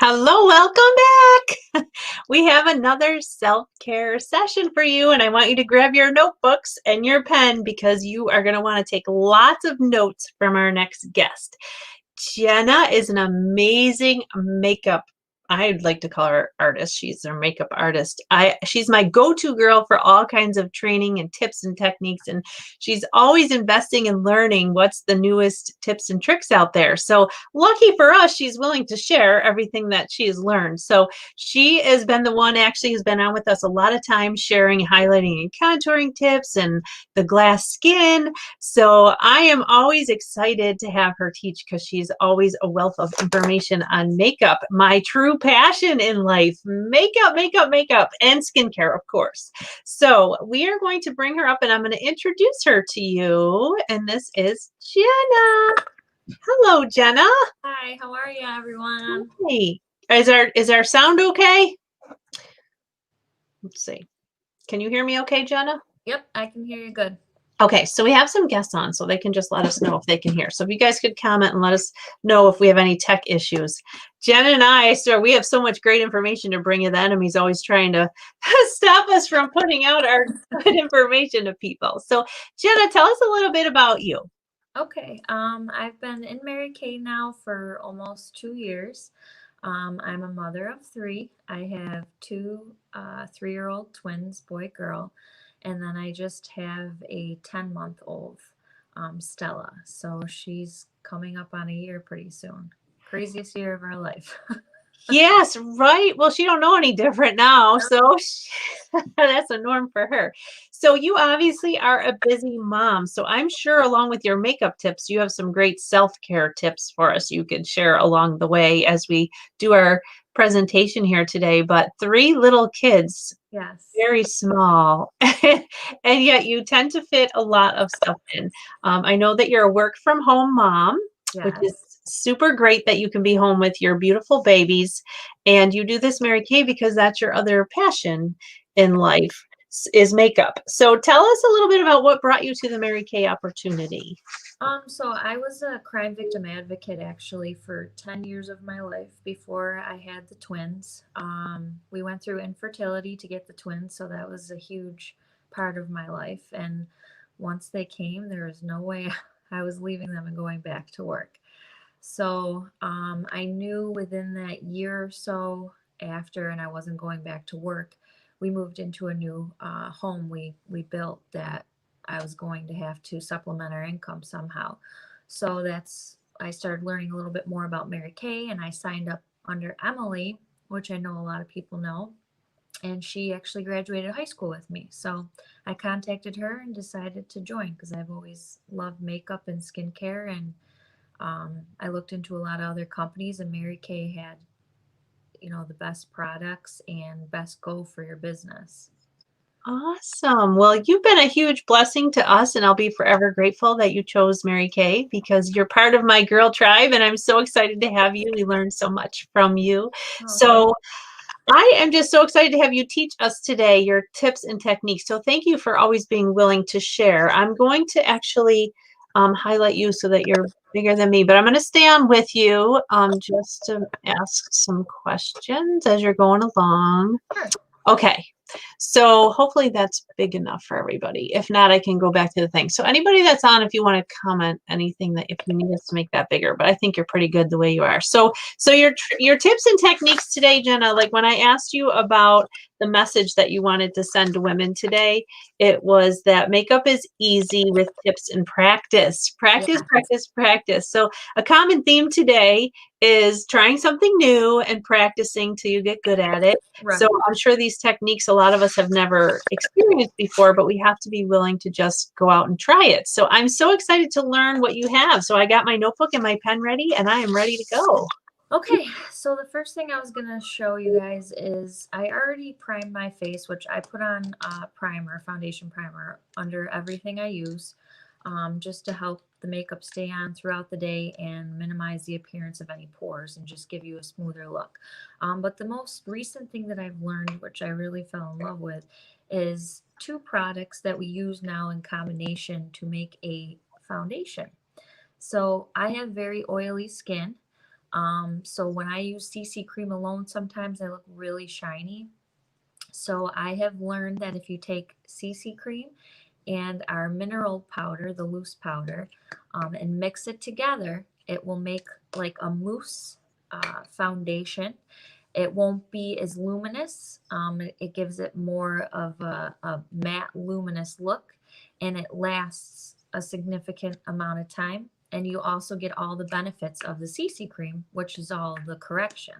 Hello, welcome back. We have another self-care session for you, and I want you to grab your notebooks and your pen because you are going to want to take lots of notes from our next guest. Jenna is an amazing makeup. I'd like to call her artist. She's our makeup artist. She's my go-to girl for all kinds of training and tips and techniques, and she's always investing in learning what's the newest tips and tricks out there. So lucky for us, she's willing to share everything that she has learned. So she has been the one actually who's been on with us a lot of times, sharing highlighting and contouring tips and the glass skin. So I am always excited to have her teach because she's always a wealth of information on makeup, my true passion in life. Makeup, makeup, makeup, and skincare, of course. So we are going to bring her up and I'm going to introduce her to you. And this is Jenna. Hello, Jenna. Hi, how are you, everyone? Hey. Is our sound okay? Let's see. Can you hear me okay, Jenna? Yep, I can hear you good. Okay, so we have some guests on, so they can just let us know if they can hear. So if you guys could comment and let us know if we have any tech issues. Jen and I, so we have so much great information to bring you. The enemy's always trying to stop us from putting out our good information to people. So Jenna, tell us a little bit about you. Okay, I've been in Mary Kay now for almost 2 years. I'm a mother of three. I have two 3-year-old twins, boy, girl, and then I just have a 10-month-old, Stella. So she's coming up on a year pretty soon. Craziest year of our life. Yes, right. Well, she don't know any different now, so that's a norm for her. So you obviously are a busy mom. So I'm sure along with your makeup tips, you have some great self-care tips for us you could share along the way as we do our presentation here today. But 3 little kids, Yes. very small, and yet you tend to fit a lot of stuff in. I know that you're a work from home mom, which is Yes. super great that you can be home with your beautiful babies. And you do this, Mary Kay, because that's your other passion in life is makeup. So tell us a little bit about what brought you to the Mary Kay opportunity. So I was a crime victim advocate actually for 10 years of my life before I had the twins. We went through infertility to get the twins, so that was a huge part of my life. And once they came, there was no way I was leaving them and going back to work. So I knew within that year or so after, and I wasn't going back to work, we moved into a new home we built that I was going to have to supplement our income somehow. So I started learning a little bit more about Mary Kay, and I signed up under Emily, which I know a lot of people know. And she actually graduated high school with me. So I contacted her and decided to join because I've always loved makeup and skincare. And I looked into a lot of other companies, and Mary Kay had, the best products and best go for your business. Awesome. Well, you've been a huge blessing to us, and I'll be forever grateful that you chose Mary Kay because you're part of my girl tribe, and I'm so excited to have you. We learned so much from you. Oh, So I am just so excited to have you teach us today your tips and techniques. So thank you for always being willing to share. I'm going to actually highlight you so that you're bigger than me, but I'm going to stay on with you just to ask some questions as you're going along. sure. Okay. So hopefully that's big enough for everybody. If not, I can go back to the thing. So anybody that's on, if you want to comment anything that if you need us to make that bigger, but I think you're pretty good the way you are. So your tips and techniques today, Jenna, like when I asked you about the message that you wanted to send to women today, it was that makeup is easy with tips and practice. Practice, Yeah. practice, practice. So a common theme today is trying something new and practicing till you get good at it. Right. So I'm sure these techniques a lot of us have never experienced before, but we have to be willing to just go out and try it. So I'm so excited to learn what you have. So I got my notebook and my pen ready, and I am ready to go. Okay, so the first thing I was going to show you guys is I already primed my face, which I put on foundation primer under everything I use, just to help the makeup stay on throughout the day and minimize the appearance of any pores and just give you a smoother look. But the most recent thing that I've learned, which I really fell in love with, is two products that we use now in combination to make a foundation. So I have very oily skin. So when I use CC cream alone, sometimes I look really shiny. So I have learned that if you take CC cream and our mineral powder, the loose powder, and mix it together, it will make like a mousse foundation. It won't be as luminous. It gives it more of a matte, luminous look, and it lasts a significant amount of time. And you also get all the benefits of the CC cream, which is all the correction.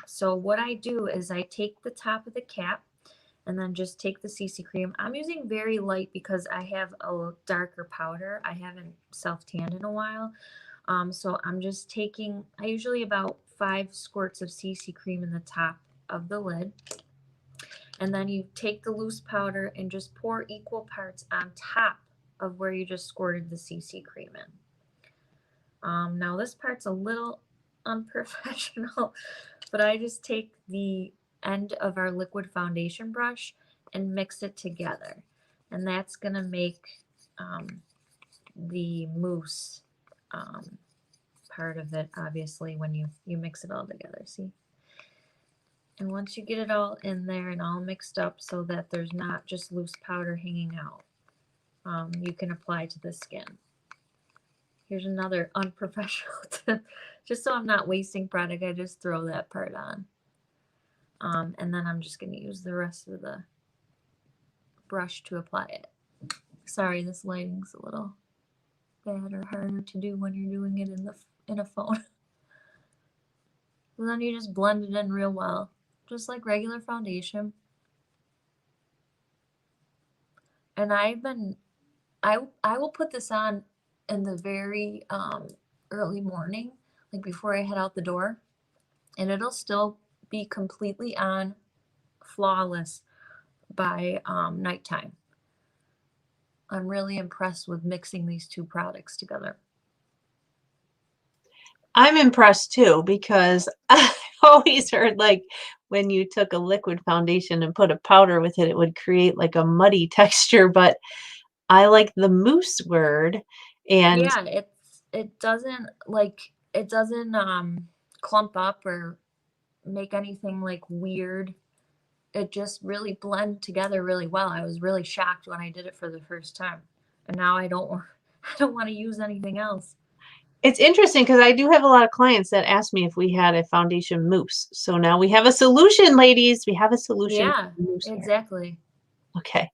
So what I do is I take the top of the cap and then just take the CC cream. I'm using very light because I have a darker powder. I haven't self-tanned in a while. So I'm just taking, I usually about 5 squirts of CC cream in the top of the lid. And then you take the loose powder and just pour equal parts on top of where you just squirted the CC cream in. Now this part's a little unprofessional, but I just take the end of our liquid foundation brush and mix it together. And that's going to make the mousse part of it, obviously, when you mix it all together. See? And once you get it all in there and all mixed up so that there's not just loose powder hanging out, you can apply to the skin. Here's another unprofessional tip. Just so I'm not wasting product, I just throw that part on. And then I'm just going to use the rest of the brush to apply it. Sorry, this lighting's a little bad or harder to do when you're doing it in a phone. And then you just blend it in real well, just like regular foundation. And I will put this on in the very early morning, like before I head out the door, and it'll still be completely on, flawless by nighttime. I'm really impressed with mixing these two products together. I'm impressed too because I've always heard like when you took a liquid foundation and put a powder with it, it would create like a muddy texture, but I like the mousse word. And Yeah, it doesn't clump up or make anything like weird. It just really blend together really well. I was really shocked when I did it for the first time. And now I don't I don't want to use anything else. it's interesting because I do have a lot of clients that ask me if we had a foundation mousse. So now we have a solution, ladies. We have a solution for Yeah, the mousse hair. exactly. Okay.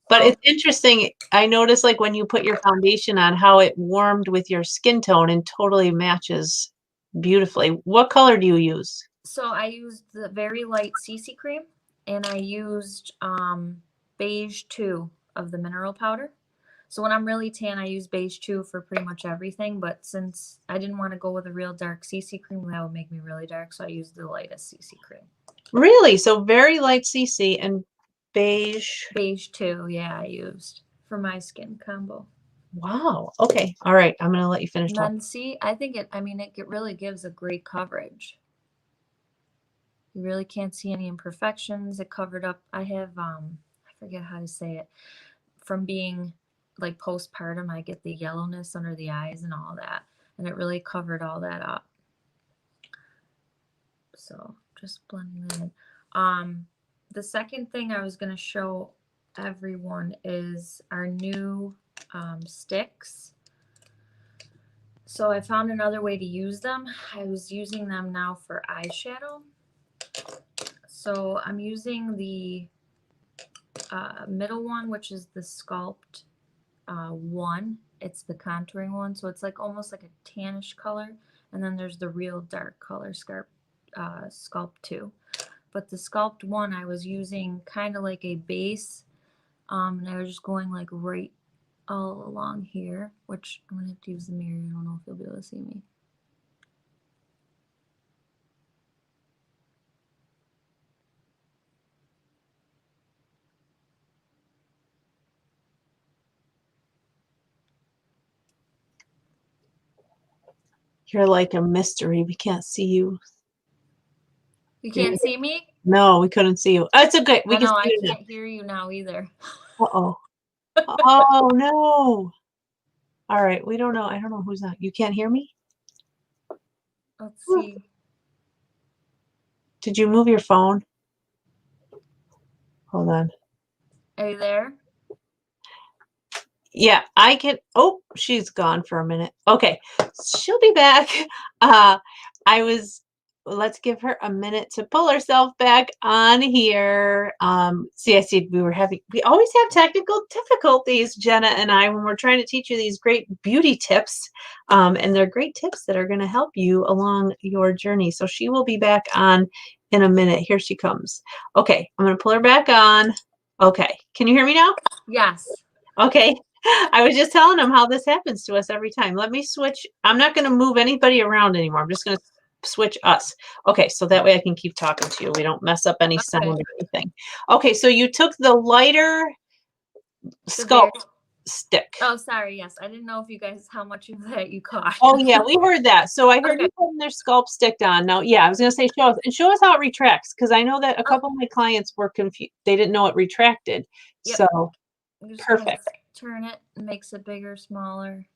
But Well, it's interesting. I noticed like when you put your foundation on how it warmed with your skin tone and totally matches beautifully. What color do you use? so I used the very light CC cream and I used beige 2 of the mineral powder. So when I'm really tan, I use beige 2 for pretty much everything. But since I didn't want to go with a real dark CC cream, that would make me really dark. So I used the lightest CC cream. Really? So very light CC and beige. Beige 2, yeah, I used for my skin combo. Wow. Okay. All right. I'm going to let you finish And talking. then see, I think it really gives a great coverage. You really can't see any imperfections. It covered up. I have I forget how to say it. From being like postpartum, I get the yellowness under the eyes and all that, and it really covered all that up. So just blending that in. The second thing I was going to show everyone is our new sticks. So I found another way to use them. I was using them now for eyeshadow. So I'm using the middle one, which is the Sculpt one. It's the contouring one, so it's like almost like a tannish color. And then there's the real dark color Sculpt 2. But the Sculpt 1, I was using kind of like a base, and I was just going like right all along here, which I'm going to have to use the mirror. I don't know if you'll be able to see me. You're like a mystery. We can't see you. You can't see me? No, we couldn't see you. It's okay. We I can know, see I you now. can't hear you now either. Uh-oh. Oh, no. All right. We don't know. I don't know who's that. You can't hear me? Let's see. Did you move your phone? Hold on. Are you there? Yeah, I can. Oh, she's gone for a minute. Okay, she'll be back. Uh, I was. Let's give her a minute to pull herself back on here. See, I see we always have technical difficulties, Jenna and I, when we're trying to teach you these great beauty tips. And they're great tips that are going to help you along your journey. So she will be back on in a minute. Here she comes. Okay, I'm going to pull her back on. Okay, can you hear me now? Yes. Okay. I was just telling them how this happens to us every time. Let me switch. I'm not going to move anybody around anymore. I'm just going to switch us. Okay, so that way I can keep talking to you. We don't mess up any sound Okay. or anything. Okay, so you took the lighter The very. sculpt stick. Oh, sorry. Yes, I didn't know if you guys how much of that you caught. Oh yeah, we heard that. So I heard Okay. you putting their sculpt stick on. Now, yeah, I was going to say show us how it retracts because I know that a couple of my clients were confused. They didn't know it retracted. Yep. So I'm just gonna perfect. turn it. It makes it bigger, smaller.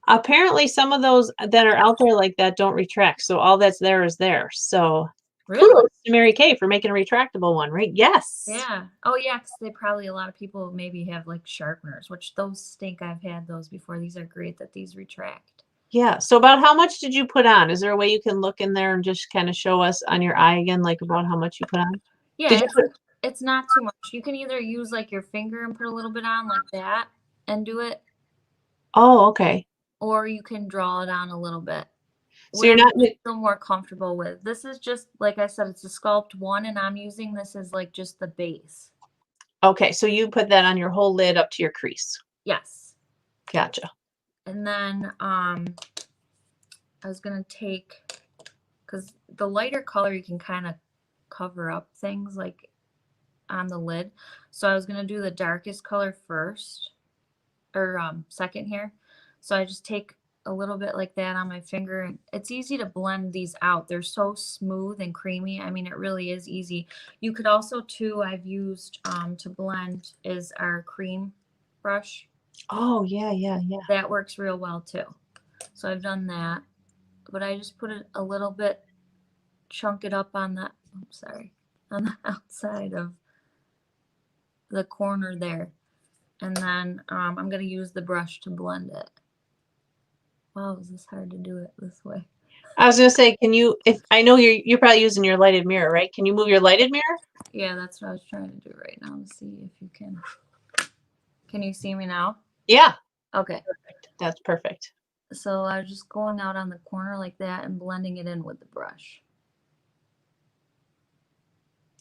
Apparently, some of those that are out there like that don't retract. So all that's there is there. So Really? kudos to Mary Kay for making a retractable one, right? Yes. Yeah. Oh, yeah. Because they probably a lot of people maybe have like sharpeners, which those stink. I've had those before. These are great that these retract. Yeah. So about how much did you put on? Is there a way you can look in there and just kind of show us on your eye again, like about how much you put on? Yeah, Did you put? it's not too much. You can either use like your finger and put a little bit on like that and do it, Oh, okay. or you can draw it on a little bit. So you're Whatever not. you feel more comfortable with. This is just like I said, it's a sculpt one, and I'm using this as like just the base. Okay. So you put that on your whole lid up to your crease. Yes. Gotcha. And then I was gonna take, because the lighter color you can kind of cover up things like on the lid. So I was gonna do the darkest color first, or second here. So I just take a little bit like that on my finger, and it's easy to blend these out. They're so smooth and creamy. I mean, it really is easy. You could also too, I've used to blend is our cream brush. Oh, yeah, yeah, yeah. That works real well too. So I've done that, but I just put it a little bit, chunk it up on the, I'm sorry, on the outside of the corner there. And then I'm going to use the brush to blend it. Wow, is this hard to do it this way? I was gonna say, can you? If I know you're probably using your lighted mirror, right? Can you move your lighted mirror? Yeah, that's what I was trying to do right now to see if you can. Can you see me now? Yeah. Okay. Perfect. That's perfect. So I was just going out on the corner like that and blending it in with the brush.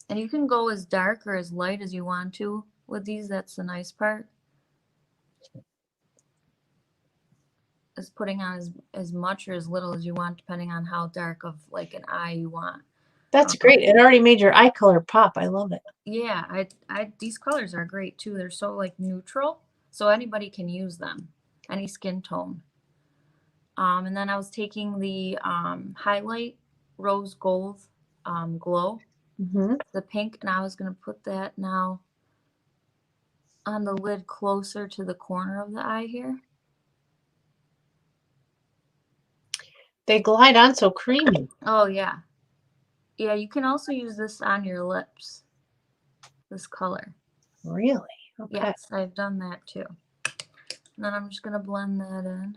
And you can go as dark or as light as you want to with these. That's the nice part. Is putting on as much or as little as you want, depending on how dark of like an eye you want. That's great. It already made your eye color pop. I love it. Yeah, these colors are great too. They're so like neutral, so anybody can use them, any skin tone. And then I was taking the highlight rose gold glow, the pink, and I was gonna put that now on the lid closer to the corner of the eye here. They glide on so creamy. Oh yeah. Yeah, you can also use this on your lips, this color. Really? Okay. Yes, I've done that too. And then I'm just going to blend that in.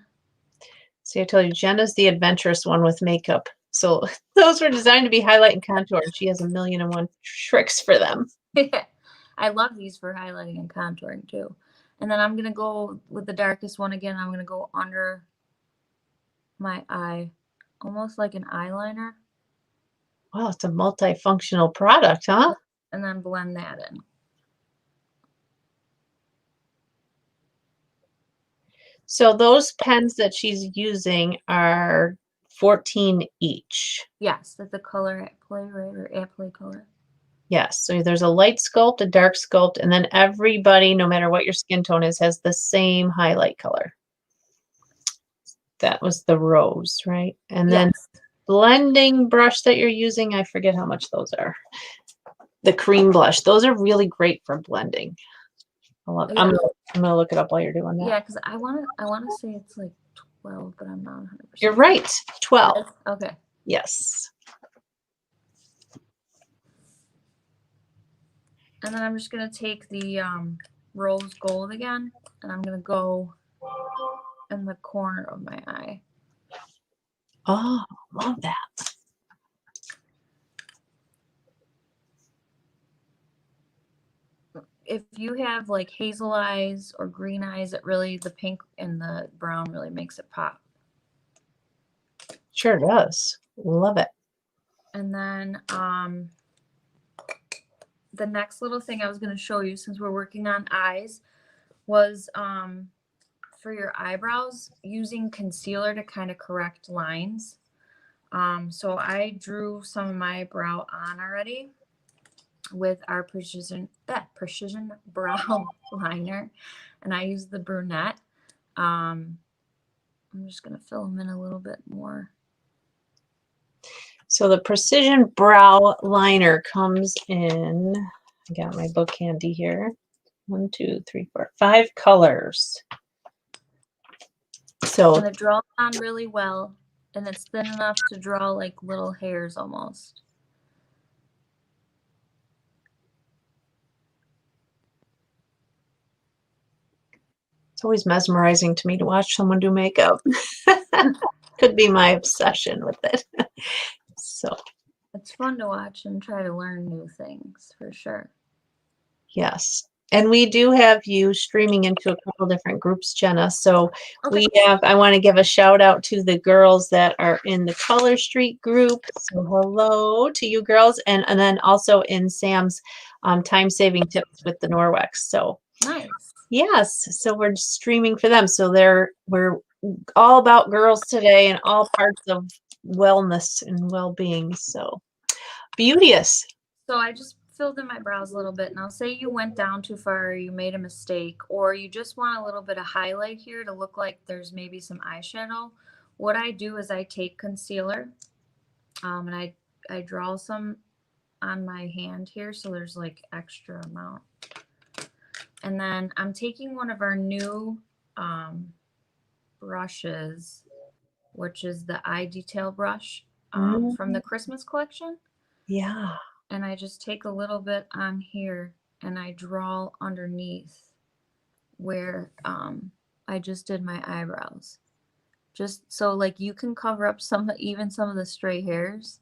See, I told you, Jenna's the adventurous one with makeup. So those were designed to be highlight and contour, and she has 1,000,001 tricks for them. I love these for highlighting and contouring too. And then I'm going to go with the darkest one again. I'm going to go under my eye, almost like an eyeliner. Wow, it's a multifunctional product, huh? And then blend that in. So those pens that she's using are 14 each. Yes, that's the color at play, right? Or at play color. Yes, so there's a light sculpt, a dark sculpt, and then everybody, no matter what your skin tone is, has the same highlight color. That was the rose, right? And then blending brush that you're using, I forget how much those are. The cream blush, those are really great for blending. I'm gonna look it up while you're doing that. Yeah, because I want to say it's like 12, but I'm not 100%. You're right, 12. Okay. Yes. And then I'm just going to take the rose gold again, and I'm going to go in the corner of my eye. Oh, love that. If you have like hazel eyes or green eyes, it really, the pink and the brown really makes it pop. Sure does. Love it. And then the next little thing I was going to show you, since we're working on eyes, was for your eyebrows, using concealer to kind of correct lines. So I drew some of my brow on already with our precision brow liner, and I used the brunette. I'm just going to fill them in a little bit more. So the Precision Brow Liner comes in, I got my book handy here. 1, 2, 3, 4, 5 colors. So And it draws on really well, and it's thin enough to draw like little hairs almost. it's always mesmerizing to me to watch someone do makeup. Could be my obsession with it. So It's fun to watch and try to learn new things for sure. yes. And we do have you streaming into a couple different groups, Jenna. So Okay. I want to give a shout out to the girls that are in the Color Street group. So hello to you girls. And then also in Sam's time-saving tips with the Norwex. So Nice. yes, so we're streaming for them. So we're all about girls today and all parts of wellness and well-being. So beauteous. So I just filled in my brows a little bit. Now, say you went down too far, or you made a mistake, or you just want a little bit of highlight here to look like there's maybe some eyeshadow. What I do is I take concealer, and I draw some on my hand here, so there's like extra amount. And then I'm taking one of our new brushes, which is the eye detail brush from the Christmas collection. Yeah. And I just take a little bit on here and I draw underneath where I just did my eyebrows. Just so like you can cover up even some of the stray hairs,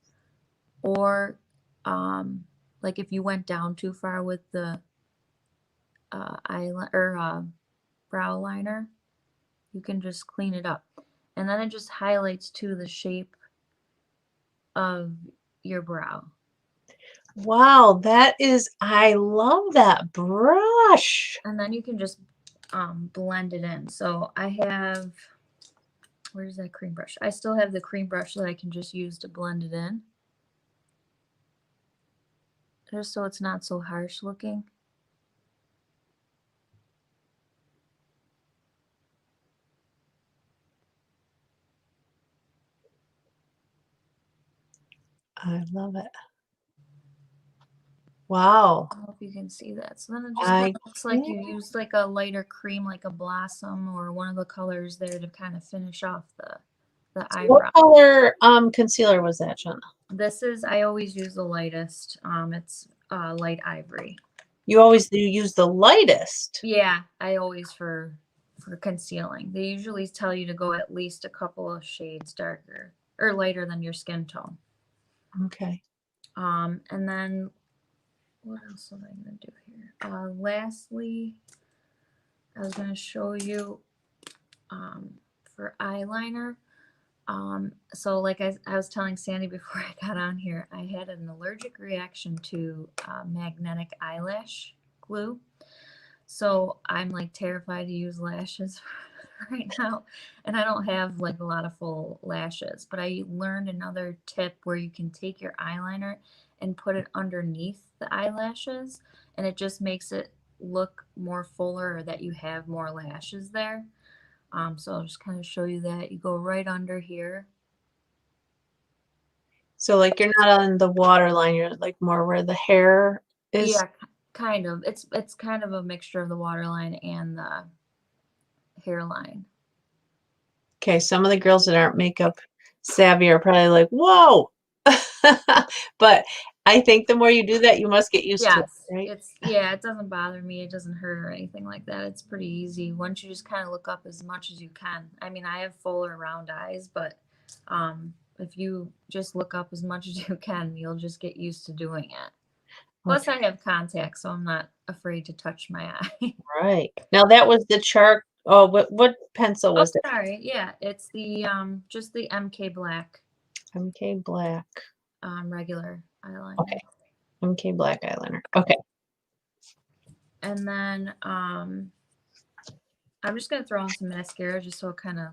or like if you went down too far with the brow liner, you can just clean it up. And then it just highlights to the shape of your brow. Wow, I love that brush. And then you can just blend it in. So I have, where's that cream brush? I still have the cream brush that I can just use to blend it in. Just so it's not so harsh looking. I love it. Wow. I don't know if you can see that. So then it just kind I of looks like you used like a lighter cream, like a blossom or one of the colors there to kind of finish off the eyebrow. What color concealer was that, Jenna? This is, I always use the lightest. It's light ivory. You always do use the lightest. Yeah, I always for concealing. They usually tell you to go at least a couple of shades darker or lighter than your skin tone. Okay. And then what else am I going to do here? Lastly, I was going to show you for eyeliner. So like I was telling Sandy before I got on here, I had an allergic reaction to magnetic eyelash glue. So I'm like terrified to use lashes right now. And I don't have like a lot of full lashes, but I learned another tip where you can take your eyeliner and put it underneath the eyelashes, and it just makes it look more fuller, or that you have more lashes there. So I'll just kind of show you that. You go right under here. So like you're not on the waterline, you're like more where the hair is. Yeah, kind of. It's kind of a mixture of the waterline and the hairline. Okay, some of the girls that aren't makeup savvy are probably like, "Whoa." But I think the more you do that, you must get used to it, Yes, right? it doesn't bother me. It doesn't hurt or anything like that. It's pretty easy once you just kind of look up as much as you can. I mean, I have full or round eyes, but if you just look up as much as you can, you'll just get used to doing it. Plus, Okay, I have contacts, so I'm not afraid to touch my eye. right. Now that was the chart. Oh, what pencil Oh, was it? sorry. Yeah, it's the just the MK Black MK Black. regular Okay, eyeliner. MK Black eyeliner. Okay. And then I'm just gonna throw on some mascara just so it kind of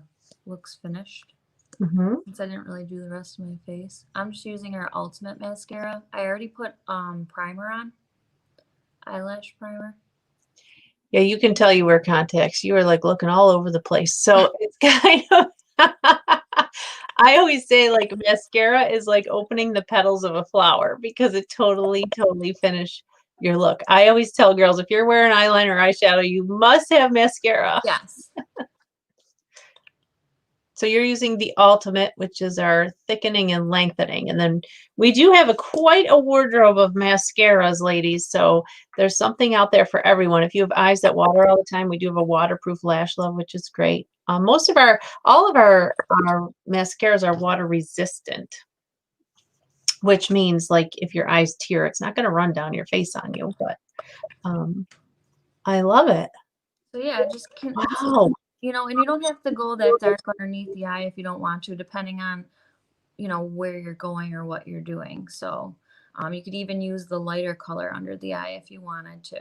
looks finished. Hmm. Since I didn't really do the rest of my face. I'm just using our Ultimate Mascara. I already put primer on, eyelash primer. Yeah, you can tell you wear contacts. You are like looking all over the place. So it's kind of, I always say like mascara is like opening the petals of a flower because it totally finish your look. I always tell girls if you're wearing eyeliner or eyeshadow, you must have mascara. Yes. So you're using the Ultimate, which is our thickening and lengthening. And then we do have quite a wardrobe of mascaras, ladies. So there's something out there for everyone. If you have eyes that water all the time, we do have a waterproof lash love, which is great. All of our mascaras are water resistant, which means like if your eyes tear, it's not going to run down your face on you. But um, I love it. So yeah, just can Wow. and you don't have to go that dark underneath the eye if you don't want to, depending on where you're going or what you're doing. So you could even use the lighter color under the eye if you wanted to.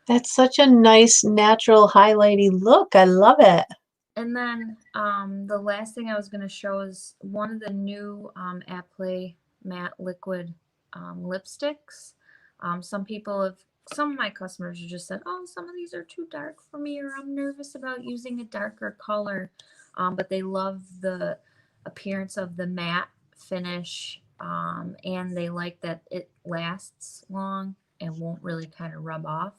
That's such a nice, natural, highlighty look. I love it. And then the last thing I was going to show is one of the new Apple matte liquid lipsticks. Some of my customers have just said, oh, some of these are too dark for me, or I'm nervous about using a darker color. But they love the appearance of the matte finish, and they like that it lasts long and won't really kind of rub off.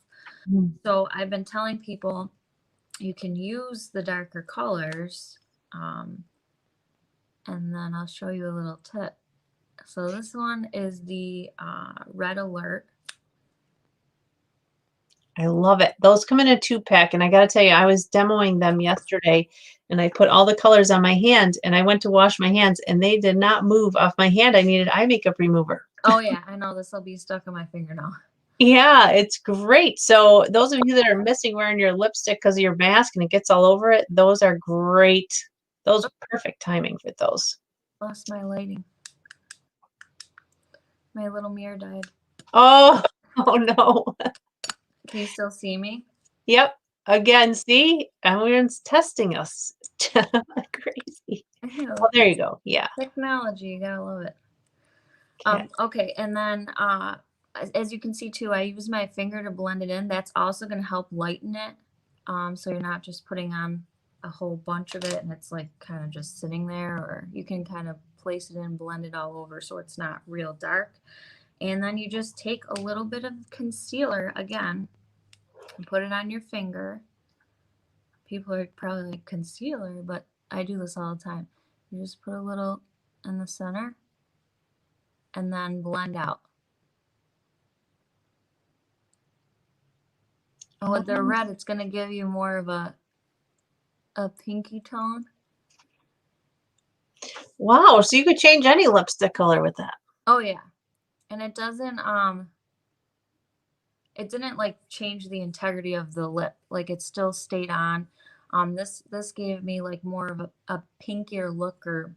Mm. So I've been telling people you can use the darker colors, um, and then I'll show you a little tip. So this one is the Red Alert. I love it. Those come in a 2-pack, and I gotta tell you, I was demoing them yesterday, and I put all the colors on my hand, and I went to wash my hands, and they did not move off my hand. I needed eye makeup remover. Oh yeah, I know this will be stuck on my finger now. Yeah, it's great. So those of you that are missing wearing your lipstick because of your mask and it gets all over it, those are great. Those perfect timing for those. Lost my lighting. My little mirror died. Oh, oh no. Can you still see me? Yep. Again, see, everyone's testing us. Crazy. Oh, there you go. Yeah. Technology, you gotta love it. Okay. Okay, and then as you can see too, I use my finger to blend it in. That's also gonna help lighten it. So you're not just putting on a whole bunch of it and it's like kind of just sitting there, or you can kind of place it in, blend it all over so it's not real dark. And then you just take a little bit of concealer again and put it on your finger. People are probably like, concealer, but I do this all the time. You just put a little in the center and then blend out. And with the red, it's going to give you more of a pinky tone. Wow. So you could change any lipstick color with that. Oh yeah. And it didn't like change the integrity of the lip. Like it still stayed on. This gave me like more of a pinkier look, or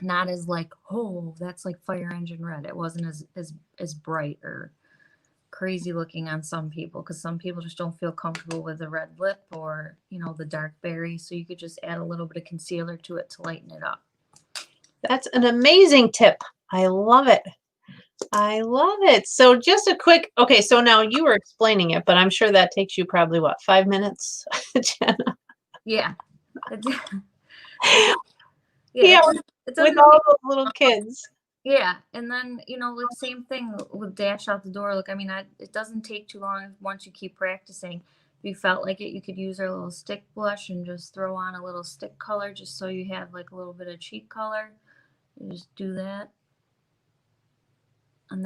not as like, oh, that's like fire engine red. It wasn't as bright or crazy looking on some people, because some people just don't feel comfortable with the red lip or the dark berry. So you could just add a little bit of concealer to it to lighten it up. That's an amazing tip. I love it. I love it. So just a quick, okay, so now you were explaining it, but I'm sure that takes you probably what, 5 minutes, Jenna? Yeah. Yeah, It with doesn't all take. those little kids. Yeah, and then like same thing with dash out the door. Look, I mean, it doesn't take too long once you keep practicing. If you felt like it, you could use our little stick blush and just throw on a little stick color, just so you have like a little bit of cheek color. You just do that. And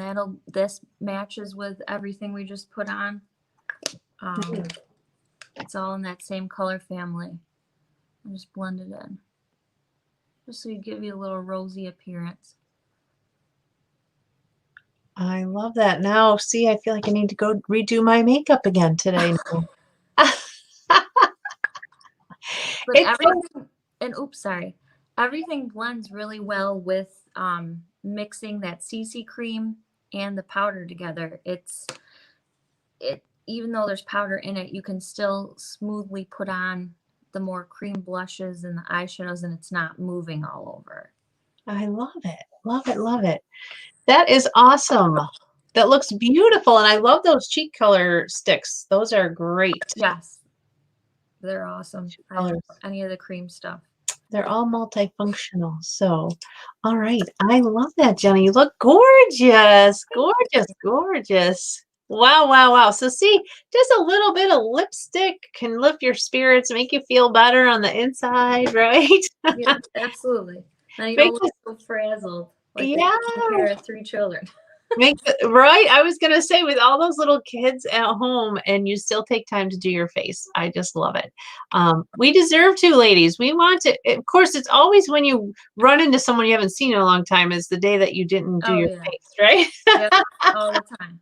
this matches with everything we just put on. It's all in that same color family. And just blend it in. Just so you give you a little rosy appearance. I love that. Now, see, I feel like I need to go redo my makeup again today. But It's so everything, and oops, sorry. Everything blends really well with mixing that CC cream and the powder together. Even though there's powder in it, you can still smoothly put on the more cream blushes and the eyeshadows, and it's not moving all over. I love it. Love it. Love it. That is awesome. That looks beautiful. And I love those cheek color sticks. Those are great Yes, they're awesome. I love colors. any of the cream stuff. They're all multifunctional. So, all right. I love that, Jenny. You look gorgeous. Gorgeous. Gorgeous. Wow, wow, wow. So see, just a little bit of lipstick can lift your spirits, make you feel better on the inside, right? Yeah, absolutely. Now you Make don't us, look so frazzled like yeah. a pair of 3 children. Right. I was gonna say, with all those little kids at home, and you still take time to do your face. I just love it. We deserve to, ladies. We want to. Of course, it's always when you run into someone you haven't seen in a long time is the day that you didn't do Oh your yeah. face, right? Yep. All the time.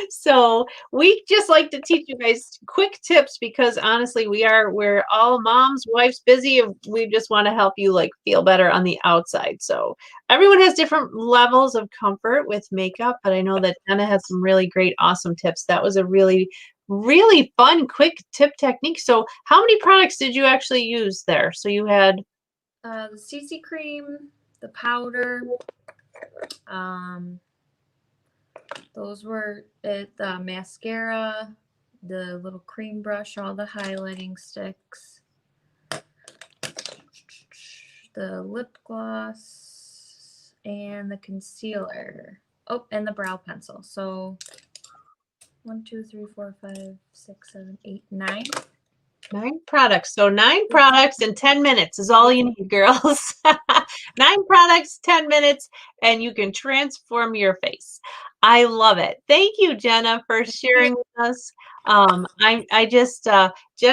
So we just like to teach you guys quick tips because honestly, we're all moms, wives, busy, and we just want to help you like feel better on the outside. So everyone has different levels of comfort with makeup, but I know that Jenna has some really great, awesome tips. That was a really, really fun, quick tip technique. So how many products did you actually use there? So you had The CC cream, the powder, um, those were it. The mascara, the little cream brush, all the highlighting sticks, the lip gloss, and the concealer. Oh, and the brow pencil. So 1, 2, 3, 4, 5, 6, 7, 8, 9. 9 products. So 9 products in 10 minutes is all you need, girls. 9 products, 10 minutes, and you can transform your face. I love it. Thank you, Jenna, for sharing with us. Jenna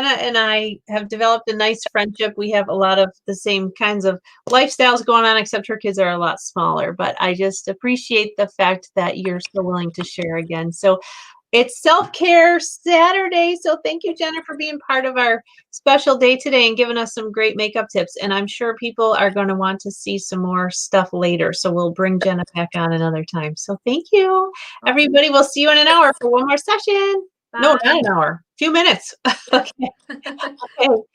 and I have developed a nice friendship. We have a lot of the same kinds of lifestyles going on, except her kids are a lot smaller. But I just appreciate the fact that you're so willing to share again. So it's Self-Care Saturday, so thank you, Jenna, for being part of our special day today and giving us some great makeup tips. And I'm sure people are going to want to see some more stuff later, so we'll bring Jenna back on another time. So thank you, everybody. We'll see you in an hour for one more session. No, Bye. not an hour. A few minutes. Okay. Okay.